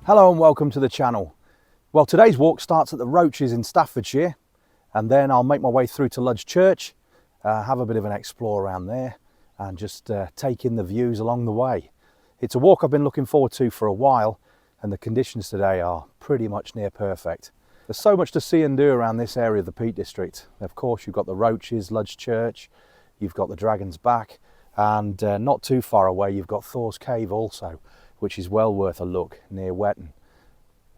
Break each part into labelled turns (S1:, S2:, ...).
S1: Hello and welcome to the channel. Well, today's walk starts at the Roaches in Staffordshire, and then I'll make my way through to Lud Church, have a bit of an explore around there and just take in the views along the way. It's a walk I've been looking forward to for a while, and the conditions today are pretty much near perfect. There's so much to see and do around this area of the Peak District. Of course, you've got the Roaches, Lud Church, you've got the Dragon's Back, and not too far away you've got Thor's Cave also, which is well worth a look near Wetton.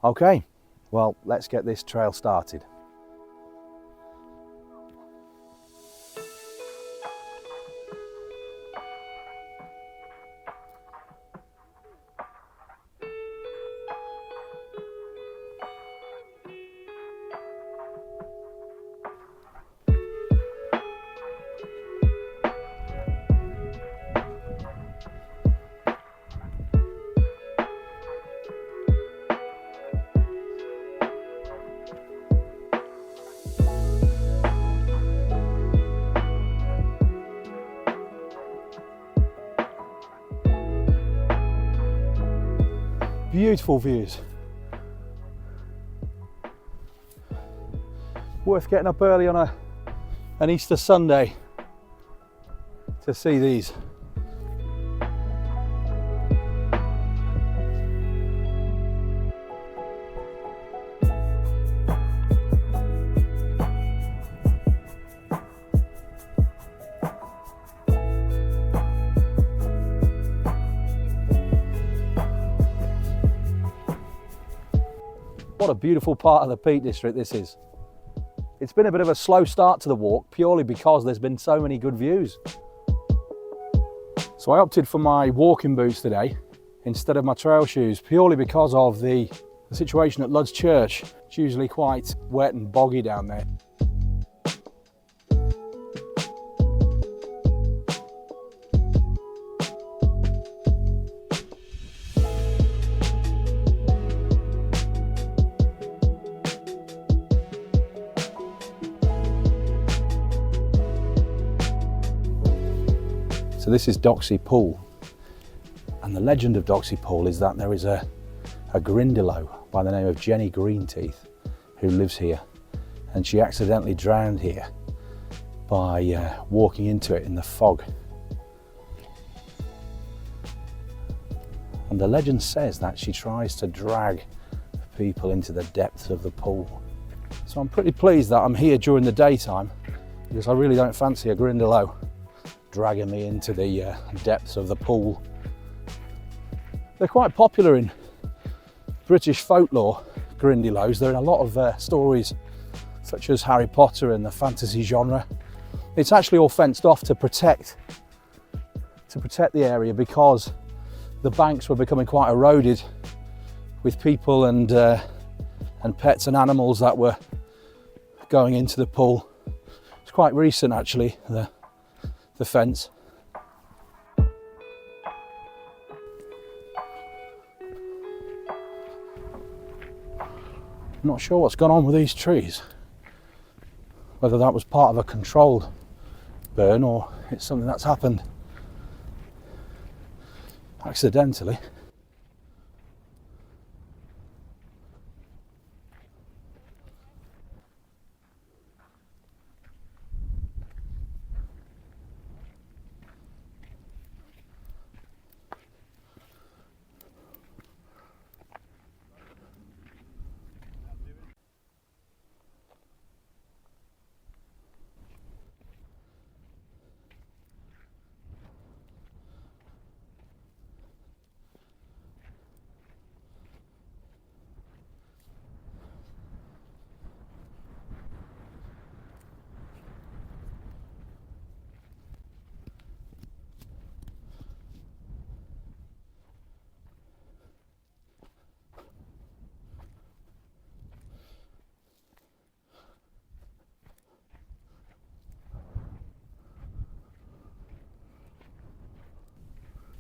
S1: Okay, well, let's get this trail started. Beautiful views. Worth getting up early on an Easter Sunday to see these. What a beautiful part of the Peak District this is. It's been a bit of a slow start to the walk purely because there's been so many good views. So I opted for my walking boots today instead of my trail shoes purely because of the situation at Lud's Church. It's usually quite wet and boggy down there. So this is Doxey Pool, and the legend of Doxey Pool is that there is a Grindylow by the name of Jenny Greenteeth who lives here, and she accidentally drowned here by walking into it in the fog. And the legend says that she tries to drag people into the depths of the pool. So I'm pretty pleased that I'm here during the daytime, because I really don't fancy a Grindylow dragging me into the depths of the pool. They're quite popular in British folklore, Grindylows. They're in a lot of stories such as Harry Potter and the fantasy genre. It's actually all fenced off to protect the area because the banks were becoming quite eroded with people and pets and animals that were going into the pool. It's quite recent actually, the fence. I'm not sure what's gone on with these trees, whether that was part of a controlled burn or it's something that's happened accidentally.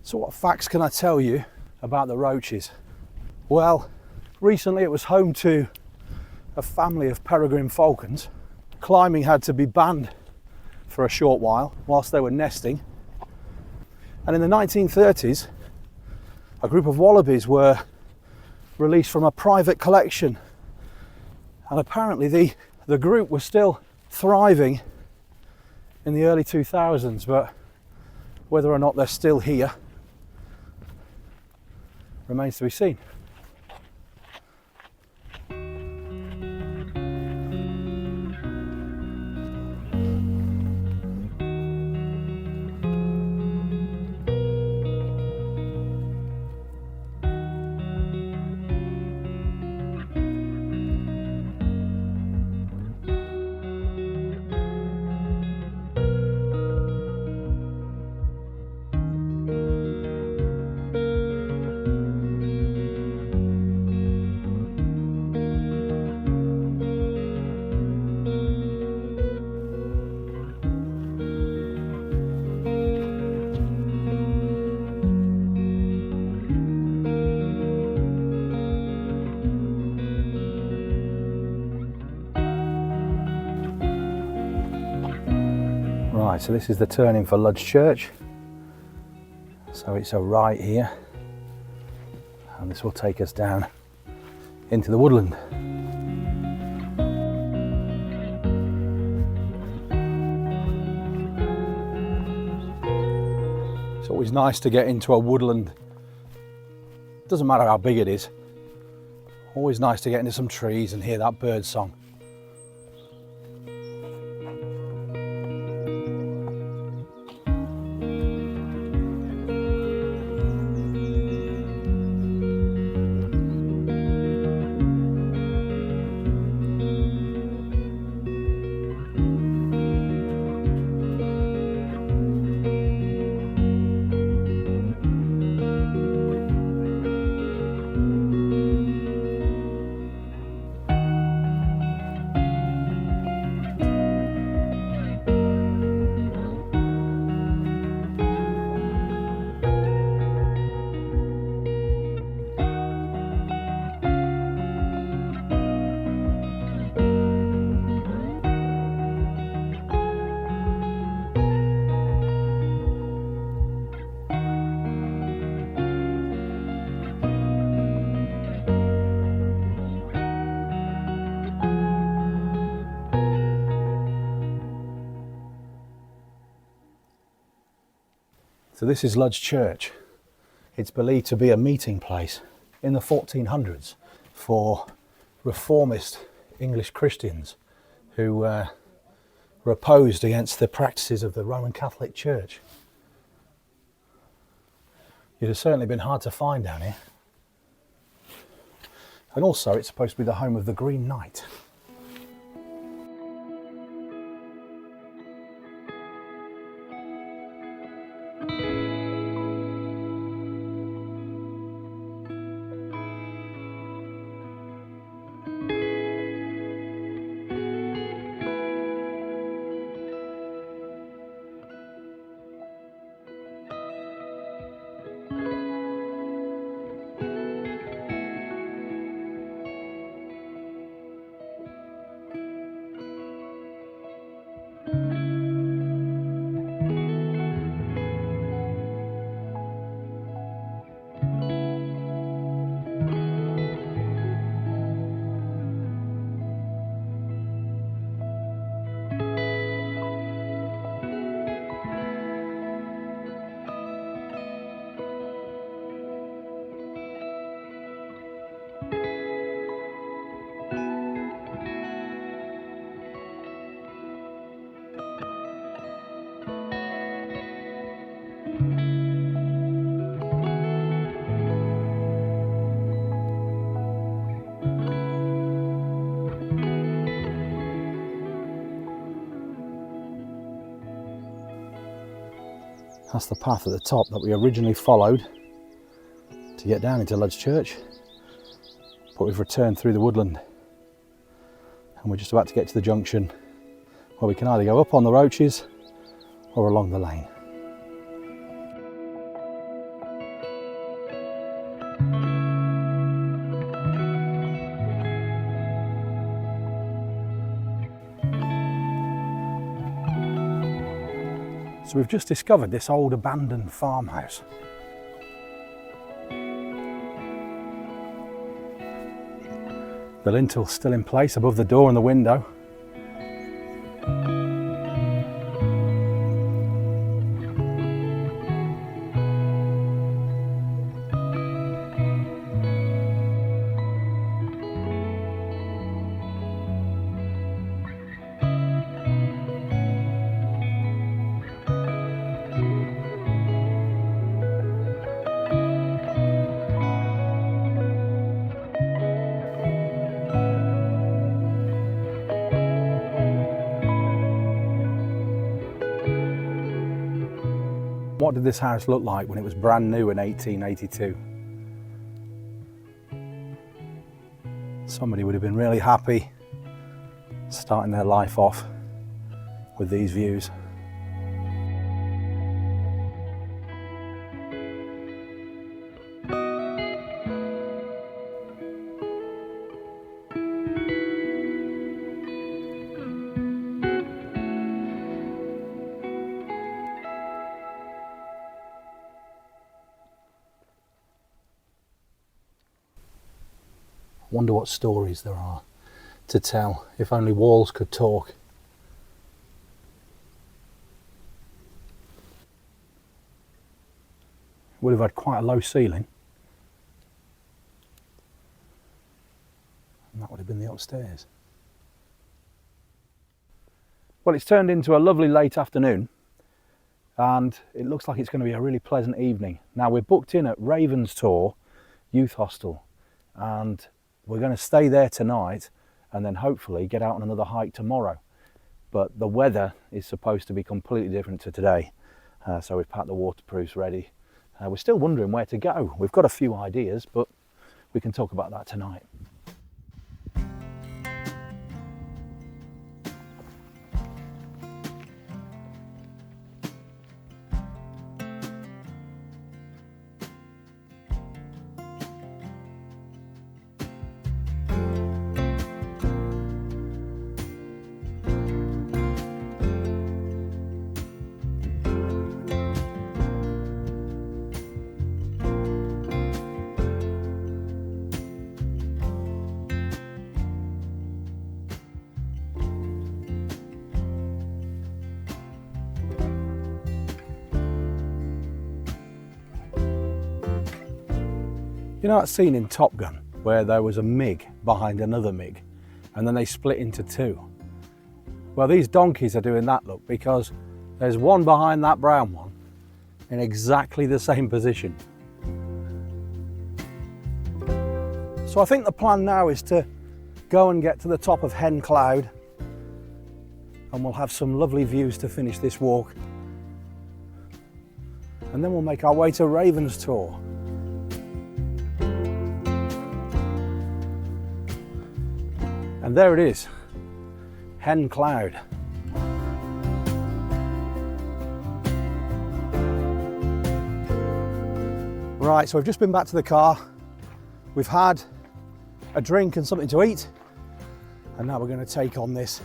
S1: So what facts can I tell you about the Roaches? Well, recently it was home to a family of peregrine falcons. Climbing had to be banned for a short while whilst they were nesting. And in the 1930s, a group of wallabies were released from a private collection. And apparently the group was still thriving in the early 2000s, but whether or not they're still here remains to be seen. Right, so this is the turning for Lud Church. So it's a right here, and this will take us down into the woodland. It's always nice to get into a woodland. Doesn't matter how big it is. Always nice to get into some trees and hear that bird song. So this is Lud's Church. It's believed to be a meeting place in the 1400s for reformist English Christians who were opposed against the practices of the Roman Catholic Church. It has certainly been hard to find down here. And also it's supposed to be the home of the Green Knight. That's the path at the top that we originally followed to get down into Lud's Church, but we've returned through the woodland and we're just about to get to the junction where we can either go up on the Roaches or along the lane. So we've just discovered this old abandoned farmhouse. The lintel's still in place above the door and the window. What did this house look like when it was brand new in 1882? Somebody would have been really happy starting their life off with these views. Wonder what stories there are to tell, if only walls could talk. Would have had quite a low ceiling. And that would have been the upstairs. Well, it's turned into a lovely late afternoon and it looks like it's going to be a really pleasant evening. Now we're booked in at Ravenstor Youth Hostel and we're going to stay there tonight and then hopefully get out on another hike tomorrow. But the weather is supposed to be completely different to today. So we've packed the waterproofs ready. We're still wondering where to go. We've got a few ideas, but we can talk about that tonight. You know that scene in Top Gun where there was a MiG behind another MiG and then they split into two? Well, these donkeys are doing that, look, because there's one behind that brown one in exactly the same position. So I think the plan now is to go and get to the top of Hen Cloud and we'll have some lovely views to finish this walk. And then we'll make our way to Ravenstor. And there it is, Hen Cloud. Right, so we've just been back to the car. We've had a drink and something to eat. And now we're going to take on this,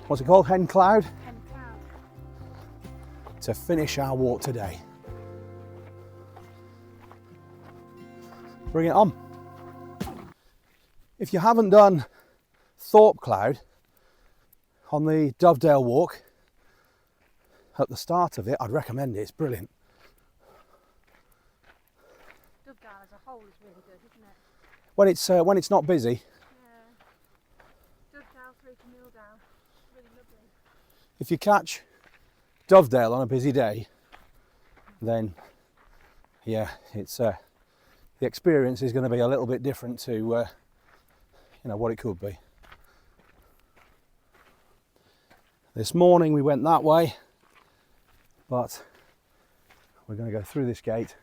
S1: what's it called, Hen Cloud?
S2: Hen Cloud.
S1: To finish our walk today. Bring it on. If you haven't done Thor Cloud on the Dovedale walk at the start of it, I'd recommend it, it's brilliant.
S2: Dovedale as a whole is really good, isn't it?
S1: When it's not busy.
S2: Yeah. Dovedale through to Milldale, really lovely.
S1: If you catch Dovedale on a busy day, then yeah, it's the experience is going to be a little bit different to you know what it could be. This morning we went that way, but we're going to go through this gate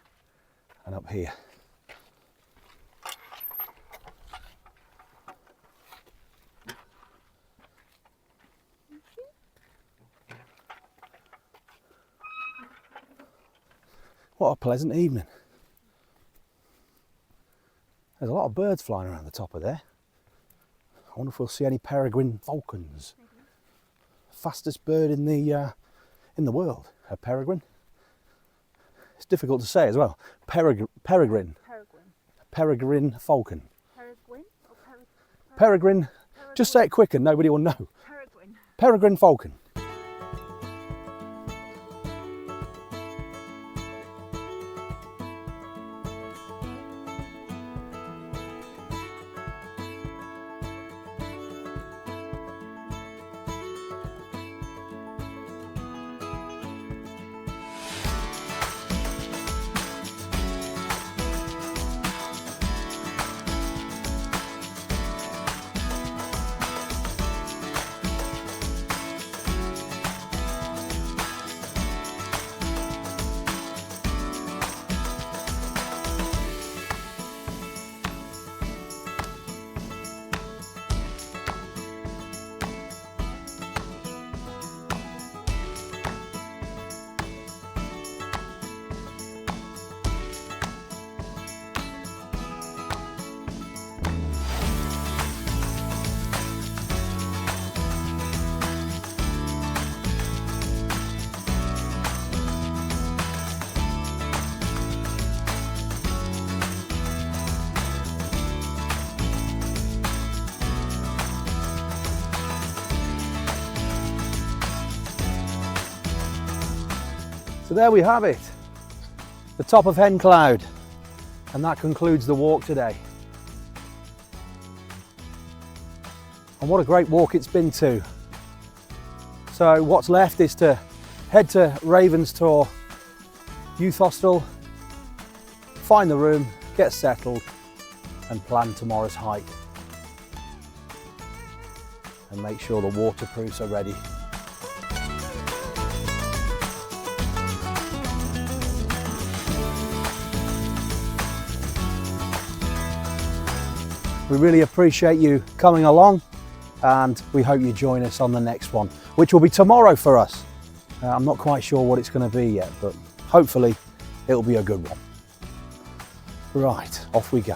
S1: and up here. What a pleasant evening. There's a lot of birds flying around the top of there. I wonder if we'll see any peregrine falcons. Fastest bird in the world. A peregrine? It's difficult to say as well. Peregrine.
S2: Peregrine.
S1: Peregrine falcon.
S2: Peregrine or
S1: Peregrine. Just say it quick and nobody will know.
S2: Peregrine.
S1: Peregrine falcon. So there we have it, the top of Hen Cloud, and that concludes the walk today. And what a great walk it's been too. So what's left is to head to Ravenstor Youth Hostel, find the room, get settled and plan tomorrow's hike. And make sure the waterproofs are ready. We really appreciate you coming along and we hope you join us on the next one, which will be tomorrow for us. I'm not quite sure what it's going to be yet, but hopefully it'll be a good one. Right, off we go.